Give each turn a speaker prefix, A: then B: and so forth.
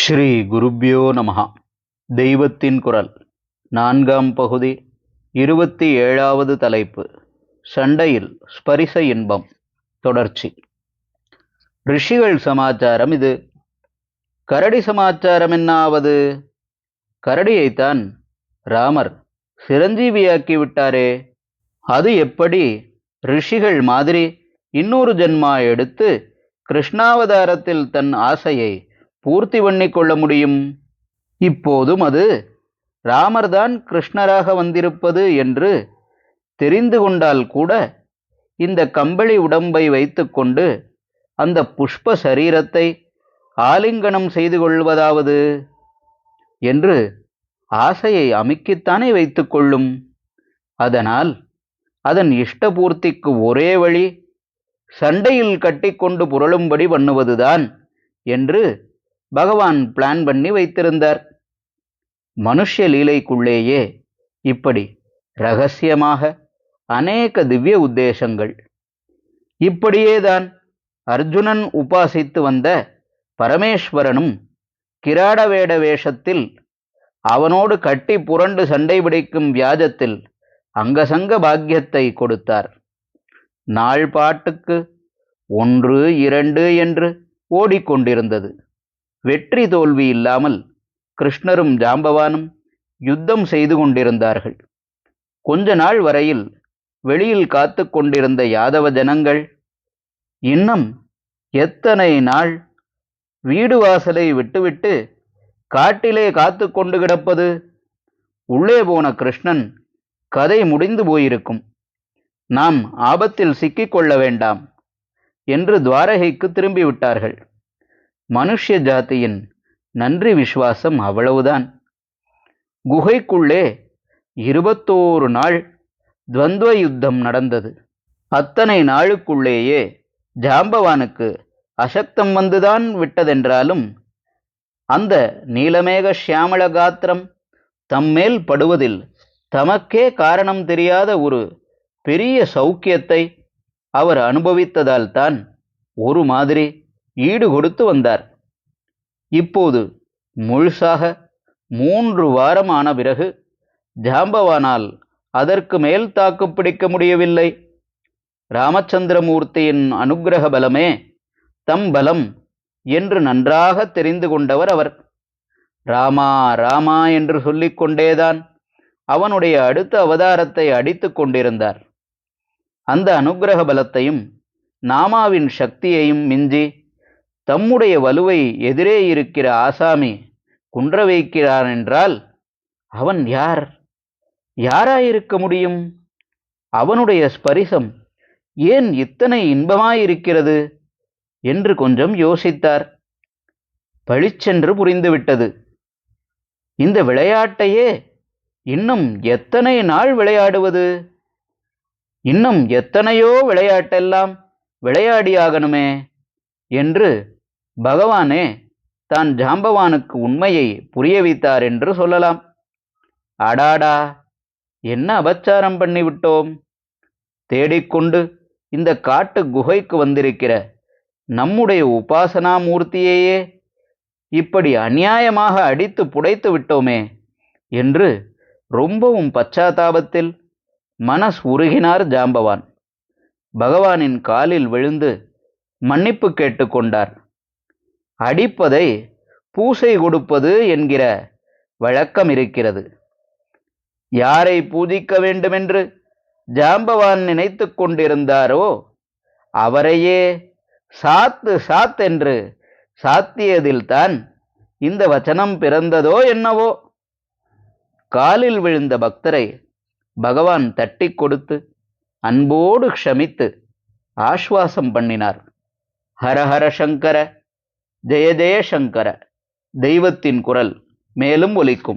A: ஸ்ரீ குருப்யோ நமஹ. தெய்வத்தின் குரல், 4ஆம் பகுதி, 27வது தலைப்பு. சண்டையில் ஸ்பரிச இன்பம். தொடர்ச்சி. ரிஷிகள் சமாச்சாரம் இது. கரடி சமாச்சாரம் என்னாவது? கரடியைத்தான் ராமர் சிரஞ்சீவியாக்கி விட்டாரே. அது எப்படி ரிஷிகள் மாதிரி இன்னொரு ஜென்மா எடுத்து கிருஷ்ணாவதாரத்தில் தன் ஆசையை பூர்த்தி பண்ணி கொள்ள முடியும்? இப்போதும் அது ராமர்தான் கிருஷ்ணராக வந்திருப்பது என்று தெரிந்து கொண்டால் கூட இந்த கம்பளி உடம்பை வைத்துக்கொண்டு அந்த புஷ்ப சரீரத்தை ஆலிங்கனம் செய்து கொள்வதாவது என்று ஆசையை அமுக்கித்தானே வைத்துக்கொள்ளும். அதனால் அதன் இஷ்டபூர்த்திக்கு ஒரே வழி சண்டையில் கட்டிக்கொண்டு புரளும்படி பண்ணுவதுதான் என்று பகவான் பிளான் பண்ணி வைத்திருந்தார். மனுஷ லீலைக்குள்ளேயே இப்படி ரகசியமாக அநேக திவ்ய உத்தேசங்கள். இப்படியேதான் அர்ஜுனன் உபாசித்து வந்த பரமேஸ்வரனும் கிராடவேட வேஷத்தில் அவனோடு கட்டி புரண்டு சண்டை பிடிக்கும் வியாஜத்தில் அங்கசங்க பாக்கியத்தை கொடுத்தார். நாள் பாட்டுக்கு 1, 2 என்று ஓடிக்கொண்டிருந்தது. வெற்றி தோல்வி இல்லாமல் கிருஷ்ணரும் ஜாம்பவானும் யுத்தம் செய்து கொண்டிருந்தார்கள். கொஞ்ச நாள் வரையில் வெளியில் காத்து கொண்டிருந்த யாதவ ஜனங்கள், இன்னும் எத்தனை நாள் வீடு வாசலை விட்டுவிட்டு காட்டிலே காத்து கொண்டு கிடப்பது? உள்ளே போன கிருஷ்ணன் கதை முடிந்து போயிருக்கும், நாம் ஆபத்தில் சிக்கிக்கொள்ள வேண்டாம் என்று துவாரகைக்கு திரும்பிவிட்டார்கள். மனுஷ ஜாதியின் நன்றி விசுவாசம் அவ்வளவுதான். குகைக்குள்ளே 21 நாள் துவந்துவ யுத்தம் நடந்தது. அத்தனை நாளுக்குள்ளேயே ஜாம்பவானுக்கு அசக்தம் வந்துதான் விட்டதென்றாலும் அந்த நீலமேக சியாமள காத்திரம் தம்மேல் படுவதில் தமக்கே காரணம் தெரியாத ஒரு பெரிய சௌக்கியத்தை அவர் அனுபவித்ததால் தான் ஒரு மாதிரி ஈடு கொடுத்து வந்தார். இப்போது முழுசாக 3 வாரம் ஆன பிறகு ஜாம்பவானால் அதற்கு மேல் தாக்கு பிடிக்க முடியவில்லை. ராமச்சந்திரமூர்த்தியின் அனுக்கிரக பலமே தம் பலம் என்று நன்றாக தெரிந்து கொண்டவர் அவர். ராமா ராமா என்று சொல்லிக்கொண்டேதான் அவனுடைய அடுத்த அவதாரத்தை அடித்து கொண்டிருந்தார். அந்த அனுக்கிரக பலத்தையும் நாமாவின் சக்தியையும் மிஞ்சி தம்முடைய வலுவை எதிரே இருக்கிற ஆசாமி குன்ற வைக்கிறான் என்றால் அவன் யாராயிருக்க முடியும்? அவனுடைய ஸ்பரிசம் ஏன் இத்தனை இன்பமாயிருக்கிறது என்று கொஞ்சம் யோசித்தார். பளிச்சென்று புரிந்துவிட்டது. இந்த விளையாட்டையே இன்னும் எத்தனை நாள் விளையாடுவது? இன்னும் எத்தனையோ விளையாட்டெல்லாம் விளையாடியாகணுமே என்று பகவானே தான் ஜாம்பவானுக்கு உண்மையை புரிய வைத்தார் என்று சொல்லலாம். அடாடா, என்ன அபச்சாரம் பண்ணிவிட்டோம்! தேடிக்கொண்டு இந்த காட்டு குகைக்கு வந்திருக்கிற நம்முடைய உபாசனா மூர்த்தியையே இப்படி அநியாயமாக அடித்து புடைத்து விட்டோமே என்று ரொம்பவும் பச்சாத்தாபத்தில் மனஸ் உருகினார் ஜாம்பவான். பகவானின் காலில் விழுந்து மன்னிப்பு கேட்டுக்கொண்டார். அடிப்பதை பூசை கொடுப்பது என்கிற வழக்கம் இருக்கிறது. யாரை பூஜிக்க வேண்டுமென்று ஜாம்பவான் நினைத்து கொண்டிருந்தாரோ அவரையே சாத் என்று சாத்தியதில்தான் இந்த வச்சனம் பிறந்ததோ என்னவோ. காலில் விழுந்த பக்தரை பகவான் தட்டி கொடுத்து அன்போடு க்ஷமித்து ஆஸ்வாசம் பண்ணினார். ஹரஹர சங்கர, ஜெய ஜெய சங்கர. தெய்வத்தின் குரல் மேலும் ஒலிக்கும்.